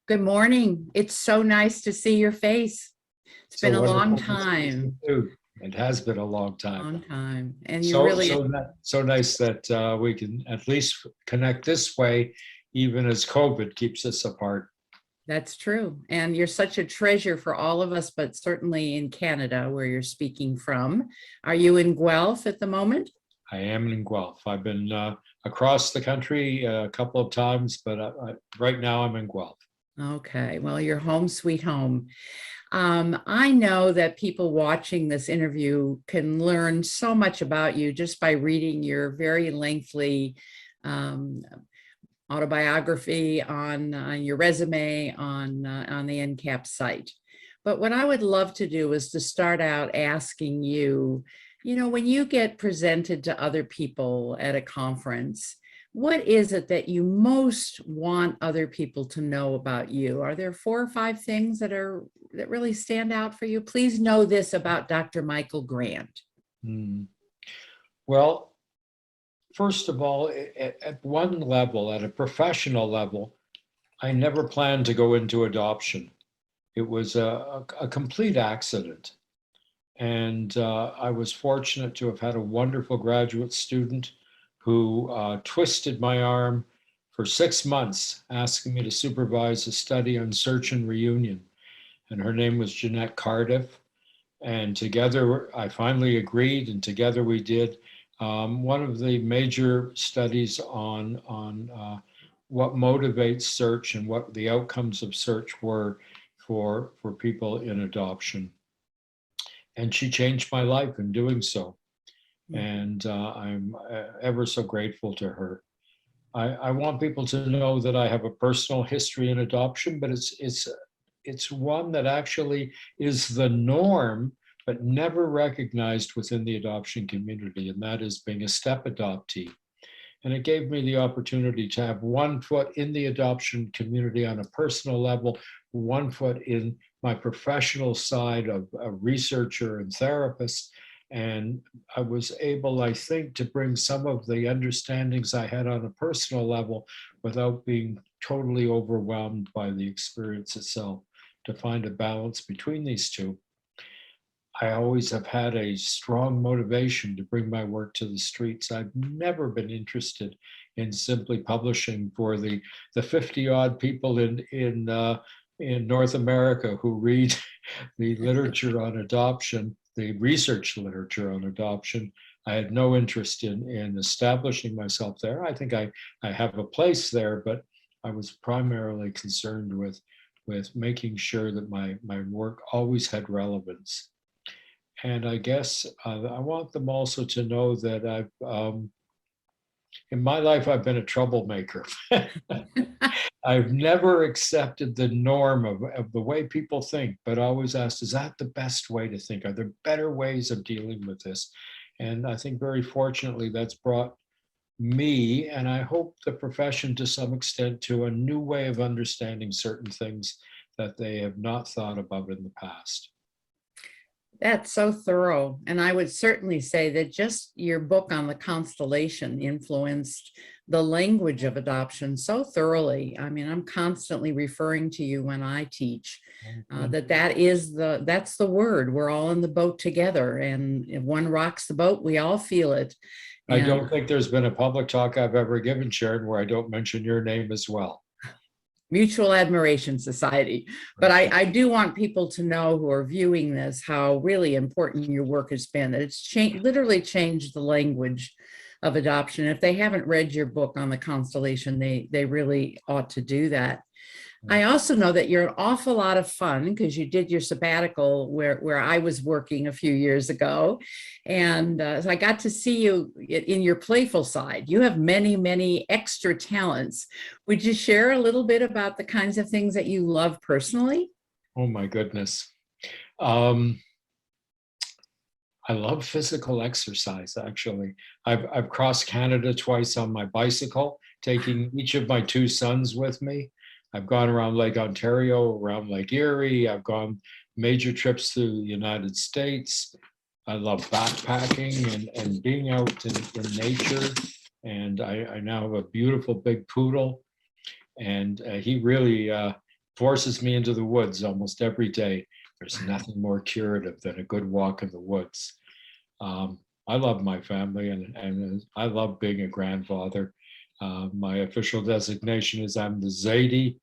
Good morning. It's so nice to see your face. It's So been a long wonderful to see you time, too. It has been a long time. and you're So really, so nice that we can at least connect this way, even as COVID keeps us apart. that's true. And you're such a treasure for all of us, but certainly in Canada, where you're speaking from. Are you in Guelph at the moment? I am in Guelph. I've been across the country a couple of times, but right now I'm in Guelph. Okay, well, you're home, sweet home. I know that people watching this interview can learn so much about you just by reading your very lengthy um, autobiography on your resume on the NCAP site. But what I would love to do is to start out asking you, when you get presented to other people at a conference, what is it that you most want other people to know about you? Are there 4 or 5 things that really stand out for you? Please know this about Dr. Michael Grant. Hmm. Well, first of all, at one level, at a professional level, I never planned to go into adoption. It was a complete accident. And I was fortunate to have had a wonderful graduate student who twisted my arm for 6 months, asking me to supervise a study on search and reunion. And her name was Jeanette Cardiff. And together, I finally agreed, and together we did one of the major studies on what motivates search and what the outcomes of search were for people in adoption. And she changed my life in doing so. And I'm ever so grateful to her. I want people to know that I have a personal history in adoption, but it's one that actually is the norm, but never recognized within the adoption community, and that is being a step adoptee. And it gave me the opportunity to have one foot in the adoption community on a personal level, one foot in my professional side of a researcher and therapist. And I was able, I think, to bring some of the understandings I had on a personal level without being totally overwhelmed by the experience itself, to find a balance between these two. I always have had a strong motivation to bring my work to the streets. I've never been interested in simply publishing for the 50 odd people in North America who read the literature on adoption, the research literature on adoption. I had no interest in establishing myself there. I think I have a place there, but I was primarily concerned with making sure that my work always had relevance. And I guess I want them also to know that in my life, I've been a troublemaker. I've never accepted the norm of the way people think, but always asked, is that the best way to think? Are there better ways of dealing with this? And I think very fortunately, that's brought me, and I hope the profession to some extent, to a new way of understanding certain things that they have not thought about in the past. That's so thorough. And I would certainly say that just your book on the constellation influenced the language of adoption so thoroughly. I mean, I'm constantly referring to you when I teach, that's the word. We're all in the boat together, and if one rocks the boat, we all feel it. I don't think there's been a public talk I've ever given, Sharon, where I don't mention your name as well. Mutual Admiration Society. But I do want people to know who are viewing this how really important your work has been, that it's literally changed the language of adoption. If they haven't read your book on the constellation, they really ought to do that. I also know that you're an awful lot of fun because you did your sabbatical where I was working a few years ago. And so I got to see you in your playful side. You have many, many extra talents. Would you share a little bit about the kinds of things that you love personally? Oh my goodness. I love physical exercise, actually. I've crossed Canada twice on my bicycle, taking each of my 2 sons with me. I've gone around Lake Ontario, around Lake Erie. I've gone major trips to the United States. I love backpacking and being out in nature. And I now have a beautiful big poodle. And he really forces me into the woods almost every day. There's nothing more curative than a good walk in the woods. I love my family, and I love being a grandfather. My official designation is I'm the Zaidi.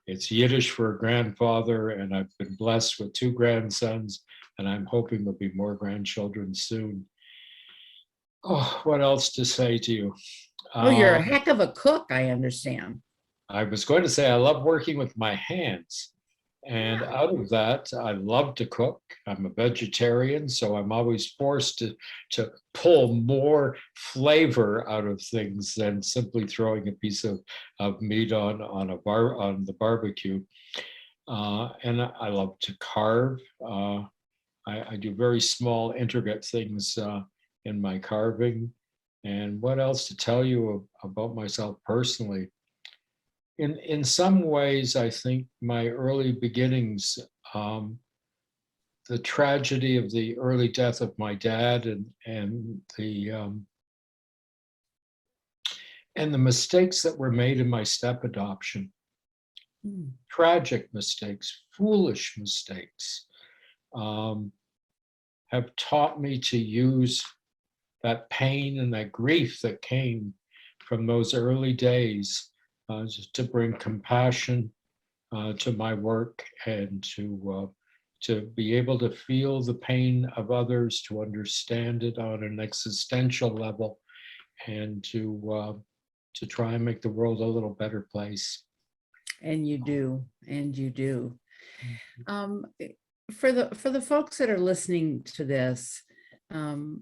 It's Yiddish for a grandfather, and I've been blessed with 2 grandsons, and I'm hoping there'll be more grandchildren soon. Oh, what else to say to you? Oh, you're a heck of a cook, I understand. I was going to say I love working with my hands. And Yeah. out of that, I love to cook. I'm a vegetarian, so I'm always forced to pull more flavor out of things than simply throwing a piece of meat on the barbecue. And I love to carve. I do very small, intricate things in my carving. And what else to tell you about myself personally? In some ways, I think my early beginnings, the tragedy of the early death of my dad, and the mistakes that were made in my step adoption, tragic mistakes, foolish mistakes, have taught me to use that pain and that grief that came from those early days just to bring compassion to my work, and to be able to feel the pain of others, to understand it on an existential level, and to try and make the world a little better place. And you do, and you do. Um, for the folks that are listening to this,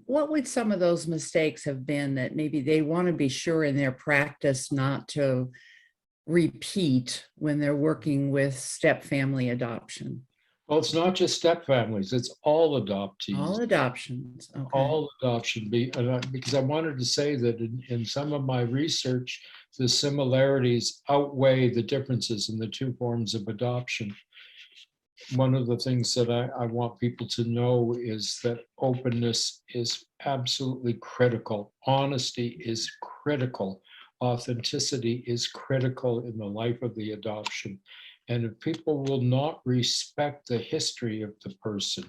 what would some of those mistakes have been that maybe they want to be sure in their practice not to repeat when they're working with step family adoption? Well, it's not just step families, it's all adoptees. All adoptions, okay. All adoption, because I wanted to say that in some of my research, the similarities outweigh the differences in the 2 forms of adoption. One of the things that I want people to know is that openness is absolutely critical. Honesty is critical. Authenticity is critical in the life of the adoption. And if people will not respect the history of the person,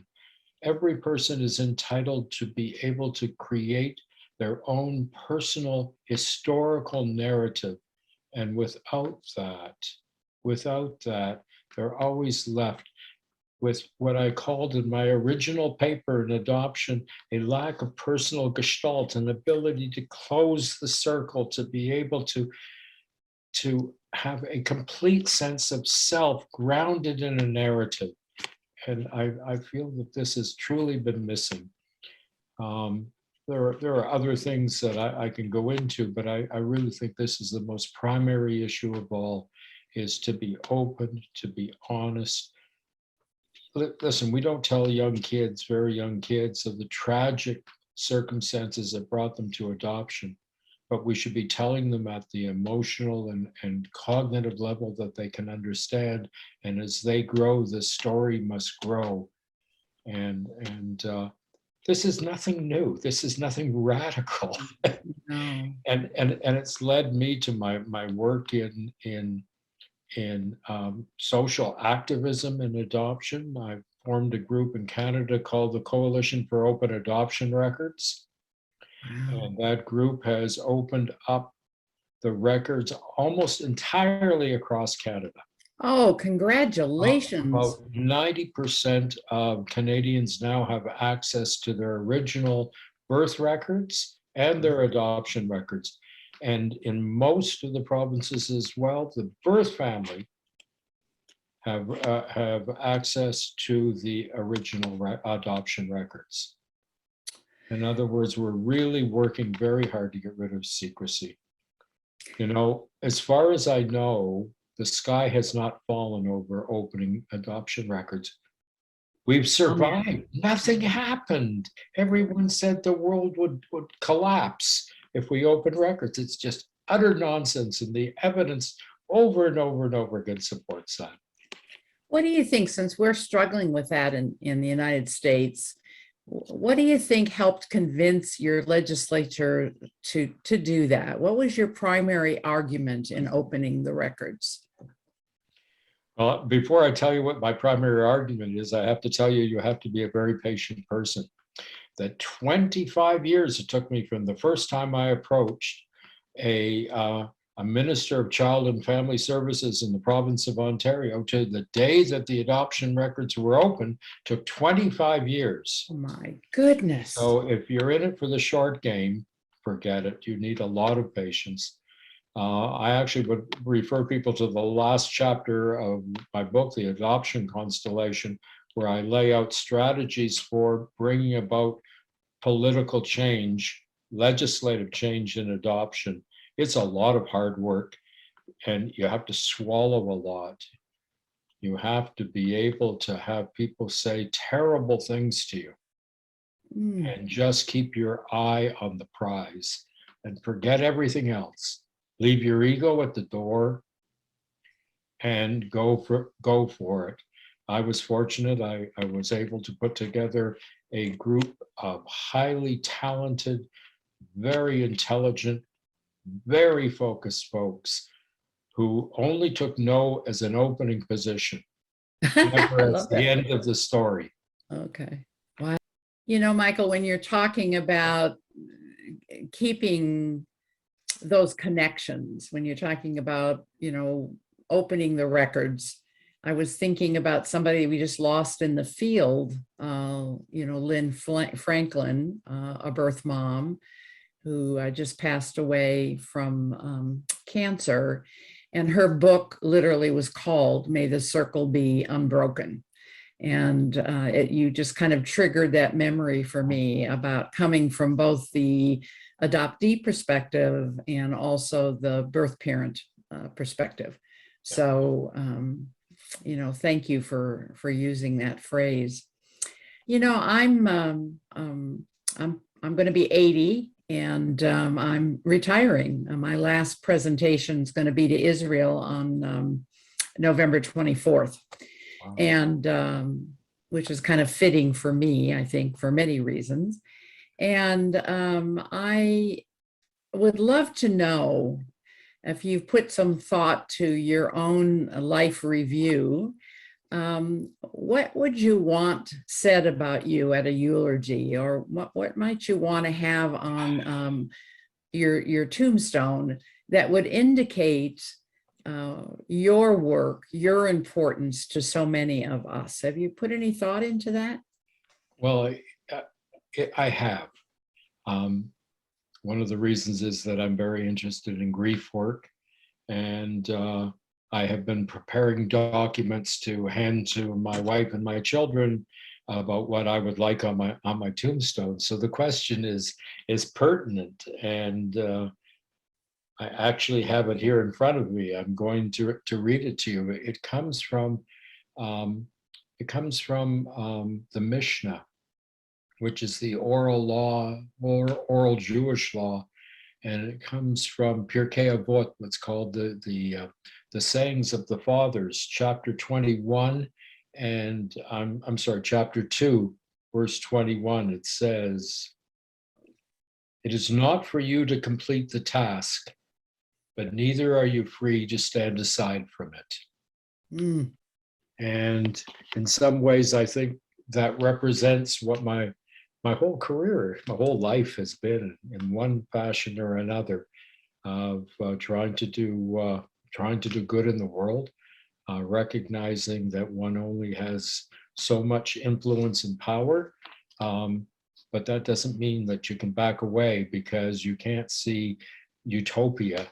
every person is entitled to be able to create their own personal historical narrative. And without that, they're always left with what I called in my original paper in adoption, a lack of personal gestalt, an ability to close the circle, to be able to have a complete sense of self grounded in a narrative. And I feel that this has truly been missing. There are other things that I can go into, but I really think this is the most primary issue of all, is to be open, to be honest. Listen, we don't tell young kids, very young kids, of the tragic circumstances that brought them to adoption, but we should be telling them at the emotional and cognitive level that they can understand. And as they grow, the story must grow. And this is nothing new. This is nothing radical. No. And it's led me to my work in social activism and adoption. I formed a group in Canada called the Coalition for Open Adoption Records. Wow. And that group has opened up the records almost entirely across Canada. Oh, congratulations. About 90% of Canadians now have access to their original birth records and their adoption records. And in most of the provinces as well, the birth family have access to the original adoption records. In other words, we're really working very hard to get rid of secrecy. You know, as far as I know, the sky has not fallen over opening adoption records. We've survived. Nothing happened. Everyone said the world would collapse if we opened records. It's just utter nonsense, and the evidence over and over and over again supports that. What do you think, since we're struggling with that in the United States, what do you think helped convince your legislature to do that? What was your primary argument in opening the records? Before I tell you what my primary argument is, I have to tell you, you have to be a very patient person. That 25 years it took me from the first time I approached a minister of child and family services in the province of Ontario to the day that the adoption records were open, took 25 years. Oh my goodness. So if you're in it for the short game, forget it. You need a lot of patience. I actually would refer people to the last chapter of my book, The Adoption Constellation, where I lay out strategies for bringing about political change, legislative change in adoption. It's a lot of hard work, and you have to swallow a lot. You have to be able to have people say terrible things to you and just keep your eye on the prize and forget everything else. Leave your ego at the door and go for it. I was fortunate. I was able to put together a group of highly talented, very intelligent, very focused folks who only took no as an opening position, never as the end of the story. Okay. Wow. You know, Michael, when you're talking about keeping those connections, when you're talking about, you know, opening the records, I was thinking about somebody we just lost in the field, you know, Lynn Franklin, a birth mom who just passed away from cancer. And her book literally was called May the Circle Be Unbroken. And you just kind of triggered that memory for me about coming from both the adoptee perspective and also the birth parent perspective. So, you know, thank you for using that phrase. You know, I'm going to be 80 and I'm retiring. My last presentation is going to be to Israel on November 24th. Wow. And which is kind of fitting for me, I think, for many reasons. And I would love to know if you've put some thought to your own life review, what would you want said about you at a eulogy, or what might you want to have on your tombstone that would indicate your work, your importance to so many of us? Have you put any thought into that? Well, I have. One of the reasons is that I'm very interested in grief work, and I have been preparing documents to hand to my wife and my children about what I would like on my tombstone. So the question is pertinent, and I actually have it here in front of me. I'm going to read it to you. It comes from the Mishnah, which is the oral law, oral Jewish law, and it comes from Pirkei Avot, what's called the sayings of the fathers, chapter 21, and I'm sorry, chapter 2, verse 21. It says, "It is not for you to complete the task, but neither are you free to stand aside from it." And in some ways, I think that represents what my whole career, my whole life has been, in one fashion or another, of trying to do good in the world, recognizing that one only has so much influence and power, but that doesn't mean that you can back away because you can't see utopia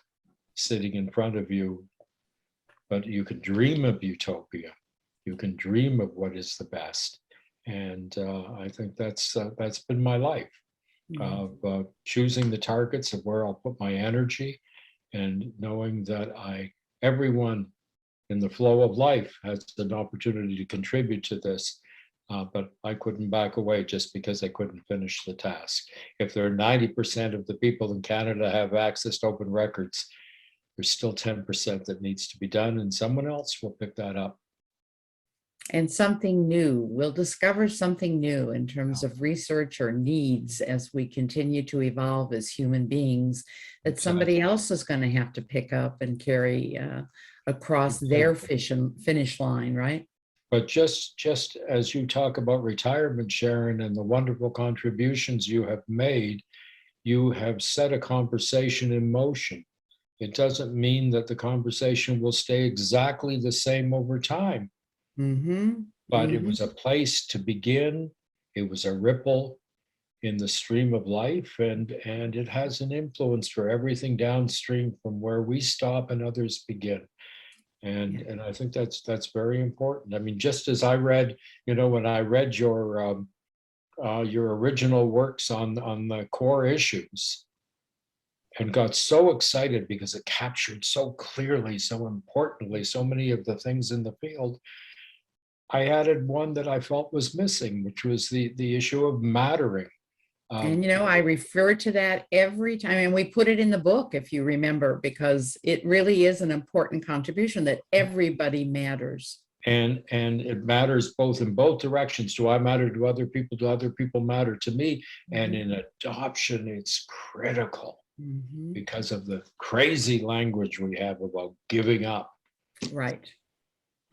sitting in front of you, but you can dream of utopia. You can dream of what is the best. And I think that's been my life, of choosing the targets of where I'll put my energy, and knowing that everyone in the flow of life has an opportunity to contribute to this, but I couldn't back away just because I couldn't finish the task. If there are 90% of the people in Canada have access to open records, there's still 10% that needs to be done, and someone else will pick that up. And something new, we'll discover something new in terms of research or needs as we continue to evolve as human beings, that somebody else is going to have to pick up and carry across their finish line, right? But just as you talk about retirement, Sharon, and the wonderful contributions you have made, you have set a conversation in motion. It doesn't mean that the conversation will stay exactly the same over time, but it was a place to begin. It was a ripple in the stream of life, and it has an influence for everything downstream from where we stop and others begin. And I think that's very important. I mean, just as I read, when I read your original works on the core issues, and got so excited because it captured so clearly, so importantly, so many of the things in the field, I added one that I felt was missing, which was the issue of mattering. And I refer to that every time, and we put it in the book, if you remember, because it really is an important contribution that everybody matters. And it matters both in both directions. Do I matter to other people? Do other people matter to me? And in adoption, it's critical because of the crazy language we have about giving up. Right.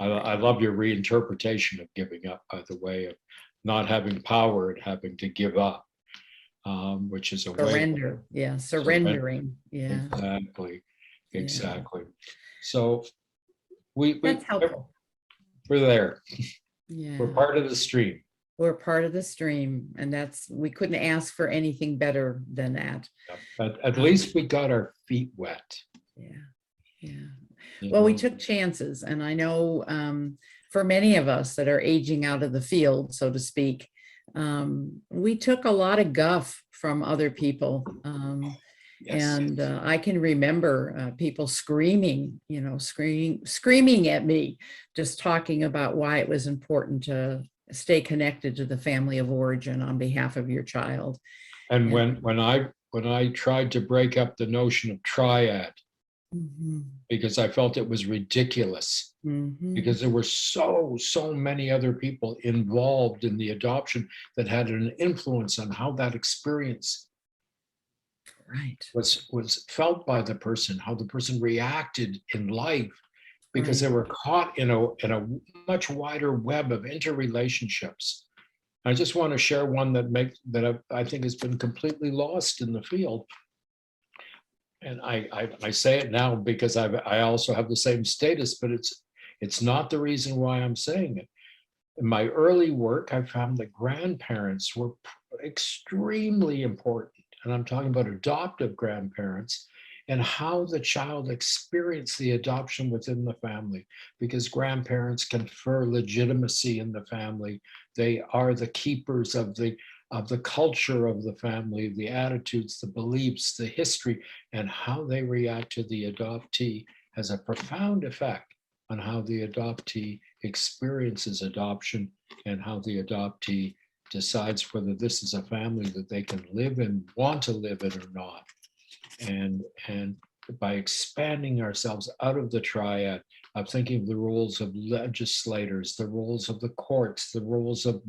I love your reinterpretation of giving up, by the way, of not having power and having to give up. Which is a surrender. way. Yeah, surrendering. Yeah. Exactly. So that's helpful. We're there. Yeah. We're part of the stream. We're part of the stream, and we couldn't ask for anything better than that. But at least we got our feet wet. Yeah. Well, we took chances, and I know for many of us that are aging out of the field, so to speak, we took a lot of guff from other people. And I can remember people screaming, screaming at me, just talking about why it was important to stay connected to the family of origin on behalf of your child. And when I tried to break up the notion of triad, because I felt it was ridiculous, because there were so many other people involved in the adoption that had an influence on how that experience was felt by the person, how the person reacted in life, because they were caught in a much wider web of interrelationships. I just want to share one that I think has been completely lost in the field. And I say it now because I also have the same status, but it's not the reason why I'm saying it. In my early work, I found that grandparents were extremely important. And I'm talking about adoptive grandparents and how the child experienced the adoption within the family, because grandparents confer legitimacy in the family. They are the keepers of the culture of the family, the attitudes, the beliefs, the history, and how they react to the adoptee has a profound effect on how the adoptee experiences adoption and how the adoptee decides whether this is a family that they can live in, want to live in or not. And by expanding ourselves out of the triad of thinking of the roles of legislators, the roles of the courts, the roles of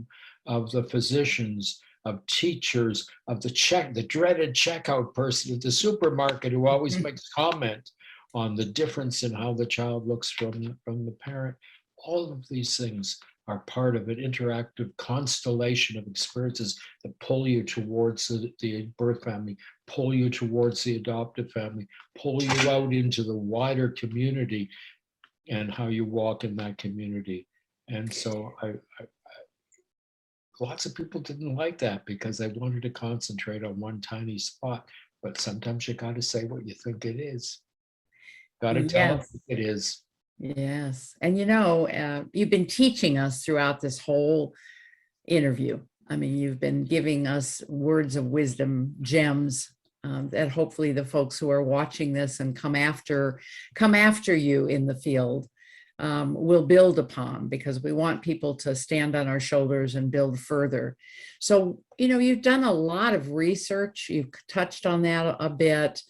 the physicians, of teachers, of the dreaded checkout person at the supermarket who always makes comment on the difference in how the child looks from the parent. All of these things are part of an interactive constellation of experiences that pull you towards the birth family, pull you towards the adoptive family, pull you out into the wider community and how you walk in that community. And so lots of people didn't like that because they wanted to concentrate on one tiny spot. But sometimes you got to say what you think it is. Got to tell it it is. Yes. And you've been teaching us throughout this whole interview. I mean, you've been giving us words of wisdom, gems that hopefully the folks who are watching this and come after you in the field will build upon, because we want people to stand on our shoulders and build further. So, you've done a lot of research. You've touched on that a bit.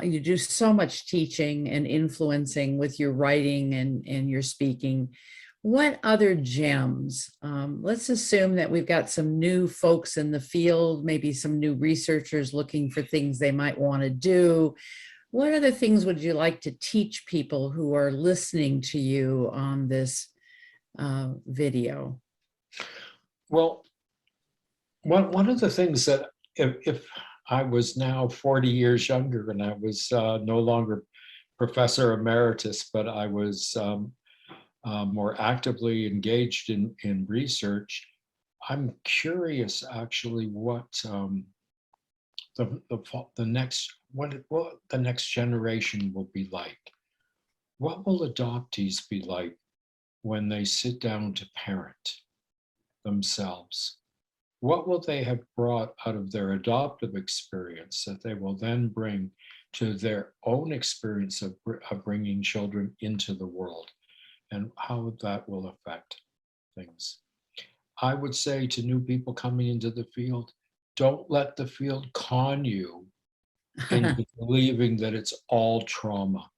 You do so much teaching and influencing with your writing and your speaking. What other gems? Let's assume that we've got some new folks in the field, maybe some new researchers looking for things they might want to do. What other things would you like to teach people who are listening to you on this video? Well, one of the things that if I was now 40 years younger and I was no longer professor emeritus, but I was more actively engaged in research, I'm curious actually what the next what the next generation will be like. What will adoptees be like when they sit down to parent themselves? What will they have brought out of their adoptive experience that they will then bring to their own experience of bringing children into the world, and how that will affect things? I would say to new people coming into the field, don't let the field con you into believing that it's all trauma.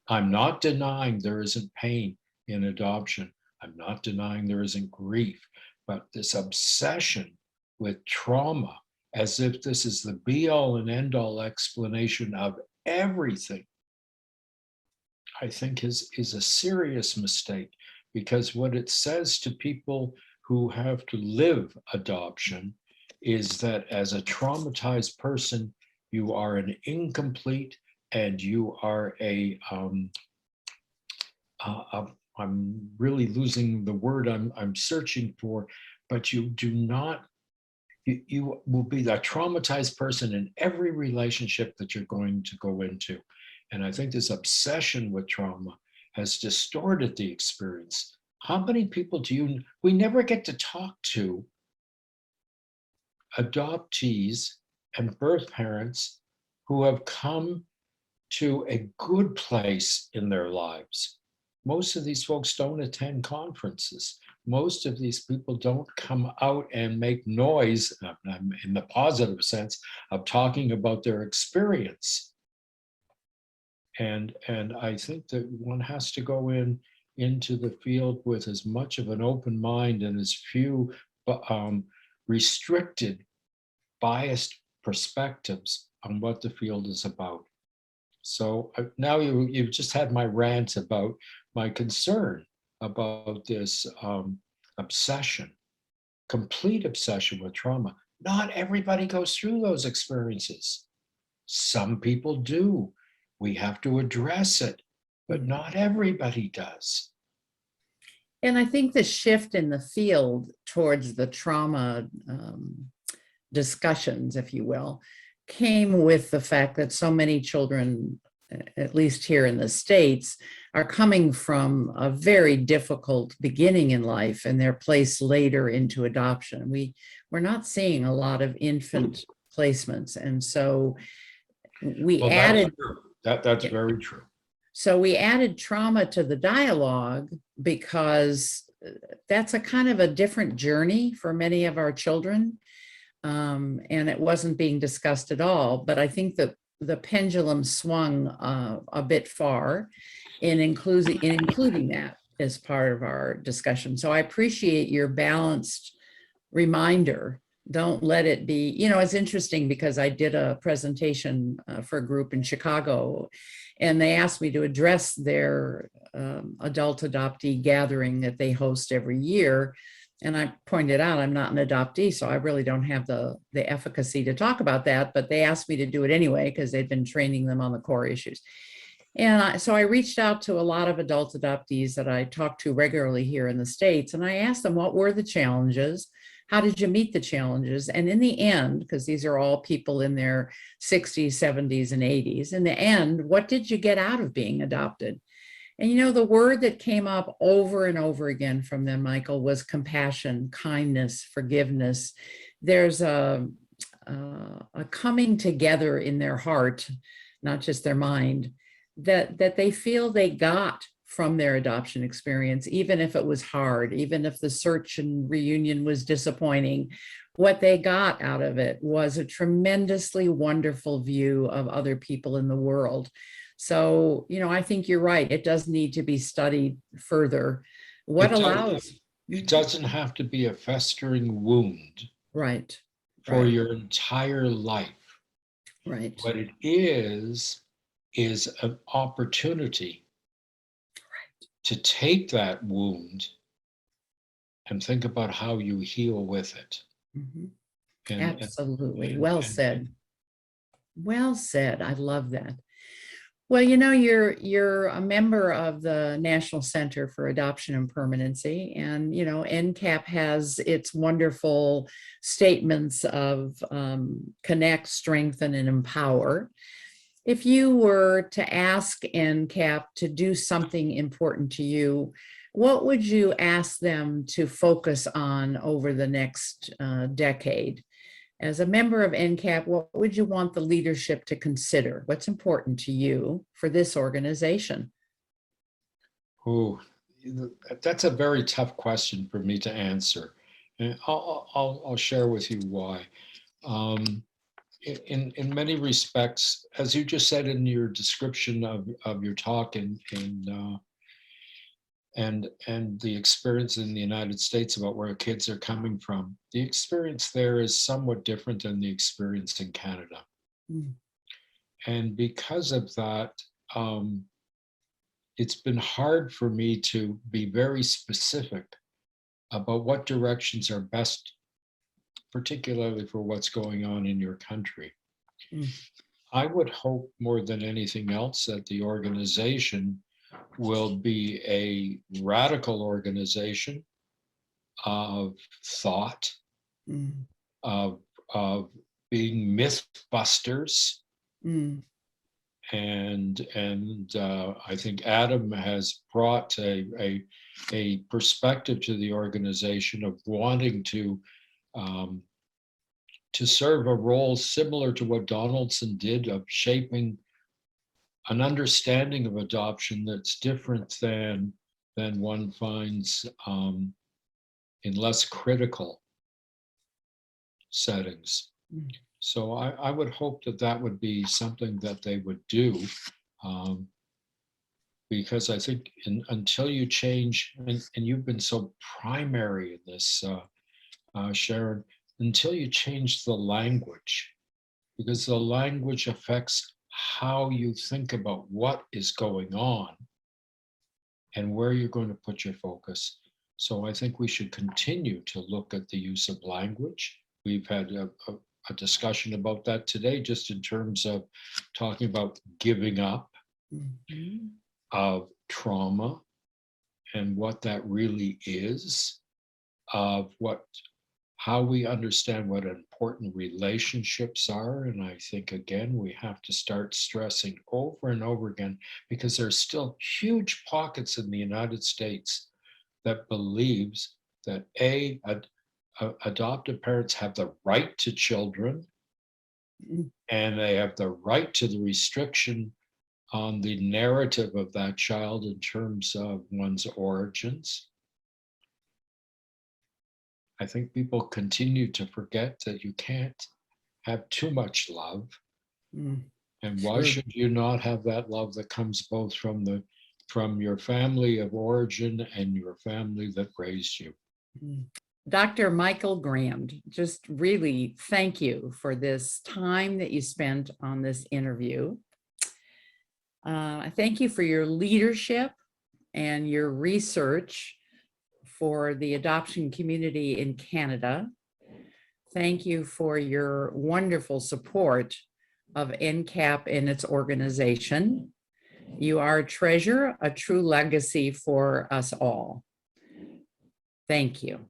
I'm not denying there isn't pain in adoption. I'm not denying there isn't grief, but this obsession with trauma as if this is the be all and end all explanation of everything, I think is a serious mistake, because what it says to people who have to live adoption is that as a traumatized person, you are an incomplete and you are I'm really losing the word I'm searching for, but you do not, you will be a traumatized person in every relationship that you're going to go into. And I think this obsession with trauma has distorted the experience. How many people we never get to talk to adoptees and birth parents who have come to a good place in their lives. Most of these folks don't attend conferences. Most of these people don't come out and make noise, in the positive sense, of talking about their experience. And I think that one has to go into the field with as much of an open mind and as few restricted, biased perspectives on what the field is about. So now you've just had my rant about my concern about this obsession, complete obsession with trauma. Not everybody goes through those experiences. Some people do. We have to address it, but not everybody does. And I think the shift in the field towards the trauma discussions, if you will, came with the fact that so many children, at least here in the States, are coming from a very difficult beginning in life and they're placed later into adoption. We're not seeing a lot of infant placements. And so we added... That's very true. So we added trauma to the dialogue because that's a kind of a different journey for many of our children. And it wasn't being discussed at all. But I think that the pendulum swung a bit far in including that as part of our discussion. So I appreciate your balanced reminder. Don't let it be, it's interesting because I did a presentation for a group in Chicago, and they asked me to address their adult adoptee gathering that they host every year. And I pointed out, I'm not an adoptee, so I really don't have the efficacy to talk about that, but they asked me to do it anyway because they'd been training them on the core issues. And so I reached out to a lot of adult adoptees that I talk to regularly here in the States, and I asked them, what were the challenges? How did you meet the challenges? And in the end, because these are all people in their 60s, 70s, and 80s, in the end, what did you get out of being adopted? And the word that came up over and over again from them, Michael, was compassion, kindness, forgiveness. There's a coming together in their heart, not just their mind, that they feel they got from their adoption experience, even if it was hard, even if the search and reunion was disappointing. What they got out of it was a tremendously wonderful view of other people in the world. So, I think you're right. It does need to be studied further. It doesn't have to be a festering wound. Right. For your entire life. Right. What it is an opportunity to take that wound and think about how you heal with it. Mhm. And, and, Absolutely. and, Well and said. Well said. I love that. Well, you know, you're a member of the National Center for Adoption and Permanency, and you know, NCAP has its wonderful statements of connect, strengthen, and empower. If you were to ask NCAP to do something important to you, what would you ask them to focus on over the next decade? As a member of NCAP, what would you want the leadership to consider? What's important to you for this organization? ooh, that's a very tough question for me to answer. And I'll share with you why. Um, in many respects, as you just said in your description of your talk and the experience in the United States about where kids are coming from, the experience there is somewhat different than the experience in Canada. Mm, And because of that, um, it's been hard for me to be very specific about what directions are best, particularly for what's going on in your country. mm, I would hope more than anything else that the organization will be a radical organization of thought, mm, of, of being myth busters. mm, And I think Adam has brought a perspective to the organization of wanting um, to serve a role similar to what Donaldson did of shaping an understanding of adoption that's different than one finds in less critical settings. mm. So I would hope that that would be something that they would do, um, because I think until you change, and you've been so primary in this, Sharon, until you change the language, because the language affects how you think about what is going on and where you're going to put your focus. So I think we should continue to look at the use of language. We've had a discussion about that today, just in terms of talking about giving up Mhm. of trauma and what that really is, of what how we understand what important relationships are. And I think, again, we have to start stressing over and over again, because there's still huge pockets in the United States that believes that adoptive parents have the right to children, Mm. and they have the right to the restriction on the narrative of that child in terms of one's origins. I think people continue to forget that you can't have too much love. Mm. And why True. should you not have that love that comes both from your family of origin and your family that raised you? Mm. Dr. Michael Graham, just really thank you for this time that you spent on this interview. I thank you for your leadership and your research for the adoption community in Canada. Thank you for your wonderful support of NCAP and its organization. You are a treasure, a true legacy for us all. Thank you.